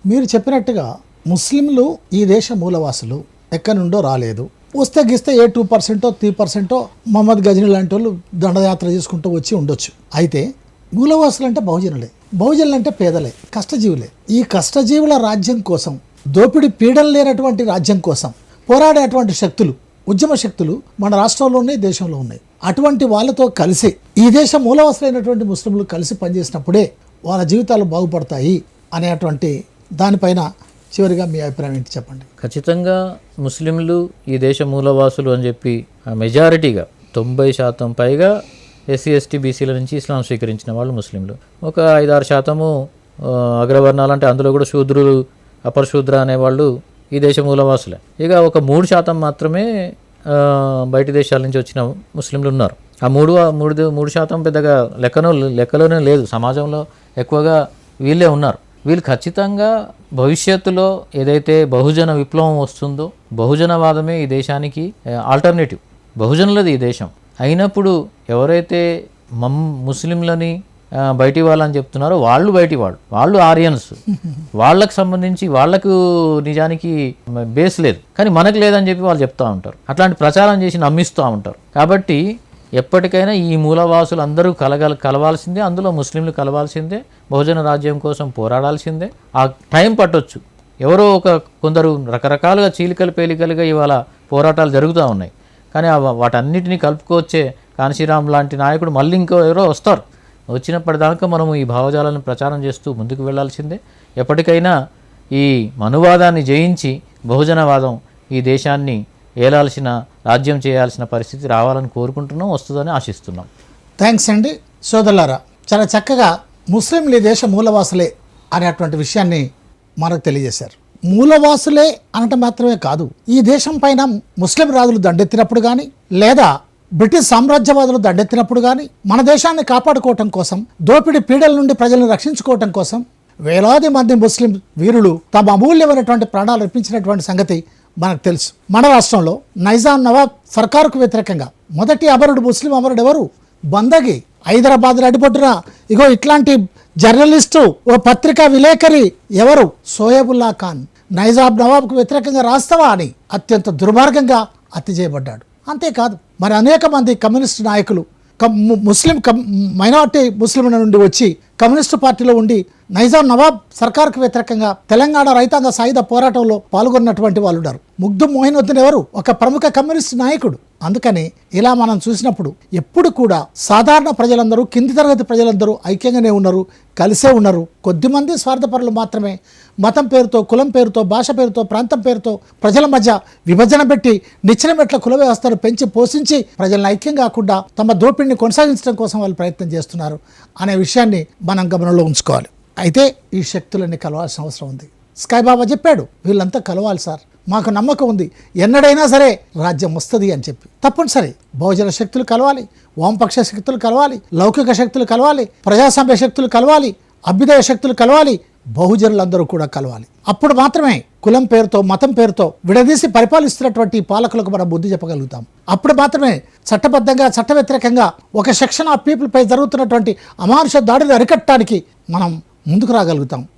మీరు చెప్పినట్టుగా ముస్లింలు ఈ దేశ మూలవాసులు ఎక్కడి నుండో రాలేదు. వస్తే గిస్తే 2% 3% మహమ్మద్ గజనీ లాంటి వాళ్ళు దండయాత్ర చేసుకుంటూ వచ్చి ఉండొచ్చు. అయితే మూలవాసులు అంటే బహుజనులే, బహుజనులు అంటే పేదలే, కష్టజీవులే. ఈ కష్టజీవుల రాజ్యం కోసం, దోపిడి పీడన లేనటువంటి రాజ్యం కోసం పోరాడేటువంటి శక్తులు, ఉద్యమ శక్తులు మన రాష్ట్రంలో ఉన్నాయి, దేశంలో ఉన్నాయి. అటువంటి వాళ్ళతో కలిసి ఈ దేశ మూలవాసులైనటువంటి ముస్లింలు కలిసి పనిచేసినప్పుడే వాళ్ళ జీవితాలు బాగుపడతాయి అనేటువంటి దానిపైన చివరిగా మీ అభిప్రాయం ఏంటి చెప్పండి. ఖచ్చితంగా ముస్లింలు ఈ దేశ మూలవాసులు అని చెప్పి మెజారిటీగా 90% పైగా ఎస్సీ ఎస్టీ బీసీల నుంచి ఇస్లాం స్వీకరించిన వాళ్ళు ముస్లింలు. ఒక 5-6% అగ్రవర్ణాలు, అంటే అందులో కూడా శూద్రులు, అపరశూద్ర అనేవాళ్ళు ఈ దేశ మూలవాసులే. ఇక ఒక 3% మాత్రమే బయట దేశాల నుంచి వచ్చిన ముస్లింలు ఉన్నారు. ఆ 3% పెద్దగా లెక్కలోనే లేదు. సమాజంలో ఎక్కువగా వీళ్ళే ఉన్నారు. వీళ్ళు ఖచ్చితంగా భవిష్యత్తులో ఏదైతే బహుజన విప్లవం వస్తుందో, బహుజనవాదమే ఈ దేశానికి ఆల్టర్నేటివ్. బహుజనులది ఈ దేశం అయినప్పుడు ఎవరైతే ముస్లింలని బయటి వాళ్ళని చెప్తున్నారో వాళ్ళు బయటి వాళ్ళు ఆరియన్స్. వాళ్ళకు సంబంధించి వాళ్ళకు నిజానికి బేస్ లేదు, కానీ మనకు లేదని చెప్పి వాళ్ళు చెప్తూ ఉంటారు. అట్లాంటి ప్రచారం చేసి నమ్మిస్తూ ఉంటారు. కాబట్టి ఎప్పటికైనా ఈ మూలవాసులు అందరూ కలవాల్సిందే, అందులో ముస్లింలు కలవాల్సిందే, బహుజన రాజ్యం కోసం పోరాడాల్సిందే. ఆ టైం పట్టొచ్చు. ఎవరో కొందరు రకరకాలుగా చీలికలు పేలికలుగా ఇవాళ పోరాటాలు జరుగుతూ ఉన్నాయి. కానీ వాటన్నిటినీ కలుపుకొచ్చే కాన్షీరామ్ లాంటి నాయకుడు మళ్ళీ ఎవరో వస్తారు. వచ్చినప్పటిదాకా మనము ఈ భావజాలను ప్రచారం చేస్తూ ముందుకు వెళ్లాల్సిందే. ఎప్పటికైనా ఈ మనువాదాన్ని జయించి బహుజనవాదం ఈ దేశాన్ని ఏలాల్సిన, రాజ్యం చేయాల్సిన పరిస్థితి రావాలని కోరుకుంటున్నాం, వస్తుందని ఆశిస్తున్నాం. థ్యాంక్స్ అండి. సోదరులారా, చాలా చక్కగా ముస్లింలు ఈ దేశ మూలవాసులే అనేటువంటి విషయాన్ని మనకు తెలియజేశారు. మూలవాసులే అనటం మాత్రమే కాదు, ఈ దేశం పైన ముస్లిం రాజులు దండెత్తినప్పుడు కానీ, లేదా బ్రిటిష్ సామ్రాజ్యవాదులు దండెత్తినప్పుడు కానీ, మన దేశాన్ని కాపాడుకోవటం కోసం, దోపిడీ పీడల నుండి ప్రజలను రక్షించుకోవటం కోసం వేలాది మంది ముస్లిం వీరులు తమ అమూల్యమైనటువంటి ప్రాణాలు అర్పించినటువంటి సంగతి మనకు తెలుసు. మన రాష్ట్రంలో నైజాం నవాబ్ సర్కారుకు వ్యతిరేకంగా మొదటి అమరుడు, ముస్లిం అమరుడు ఎవరు? బందగి. హైదరాబాద్ అడిపొట్టున ఇగో ఇట్లాంటి జర్నలిస్టు, ఓ పత్రికా విలేకరి ఎవరు? సోయబుల్లా ఖాన్. నైజాం నవాబ్కు వ్యతిరేకంగా రాస్తావా అని అత్యంత దుర్మార్గంగా హత్య చేయబడ్డాడు. అంతేకాదు, మరి అనేక మంది కమ్యూనిస్టు నాయకులు ముస్లిం మైనార్టీ ముస్లింల నుండి వచ్చి కమ్యూనిస్టు పార్టీలో ఉండి నైజాం నవాబ్ సర్కార్కు వ్యతిరేకంగా తెలంగాణ రైతాంగ సాయుధ పోరాటంలో పాల్గొన్నటువంటి వాళ్ళు ఉన్నారు. ముగ్ధు మోయినుద్దీన్ ఎవరు? ఒక ప్రముఖ కమ్యూనిస్టు నాయకుడు. అందుకని ఇలా మనం చూసినప్పుడు ఎప్పుడు కూడా సాధారణ ప్రజలందరూ, కింది తరగతి ప్రజలందరూ ఐక్యంగానే ఉన్నారు, కలిసే ఉన్నారు. కొద్దిమంది స్వార్థపరులు మాత్రమే మతం పేరుతో, కులం పేరుతో, భాష పేరుతో, ప్రాంతం పేరుతో ప్రజల మధ్య విభజన పెట్టి నిచ్చెన మెట్ల కుల వ్యవస్థను పెంచి పోషించి ప్రజలను ఐక్యం కాకుండా తమ దోపిడిని కొనసాగించడం కోసం వాళ్ళు ప్రయత్నం చేస్తున్నారు అనే విషయాన్ని మనం గమనంలో ఉంచుకోవాలి. అయితే ఈ శక్తులన్నీ కలవాల్సిన అవసరం ఉంది. స్కైబాబా చెప్పాడు, వీళ్ళంతా కలవాలి సార్, మాకు నమ్మకం ఉంది, ఎన్నడైనా సరే రాజ్యం వస్తుంది అని చెప్పి. తప్పనిసరి బహుజన శక్తులు కలవాలి, వామపక్ష శక్తులు కలవాలి, లౌకిక శక్తులు కలవాలి, ప్రజాస్వామ్య శక్తులు కలవాలి, అభ్యుదయ శక్తులు కలవాలి, బహుజనులందరూ కూడా కలవాలి. అప్పుడు మాత్రమే కులం పేరుతో, మతం పేరుతో విడదీసి పరిపాలిస్తున్నటువంటి పాలకులకు మనం బుద్ధి చెప్పగలుగుతాం. అప్పుడు మాత్రమే చట్టబద్ధంగా, చట్ట వ్యతిరేకంగా ఒక సెక్షన్ ఆఫ్ పీపుల్ పై జరుగుతున్నటువంటి అమానుష దాడిని అరికట్టడానికి మనం ముందుకు రాగలుగుతాం.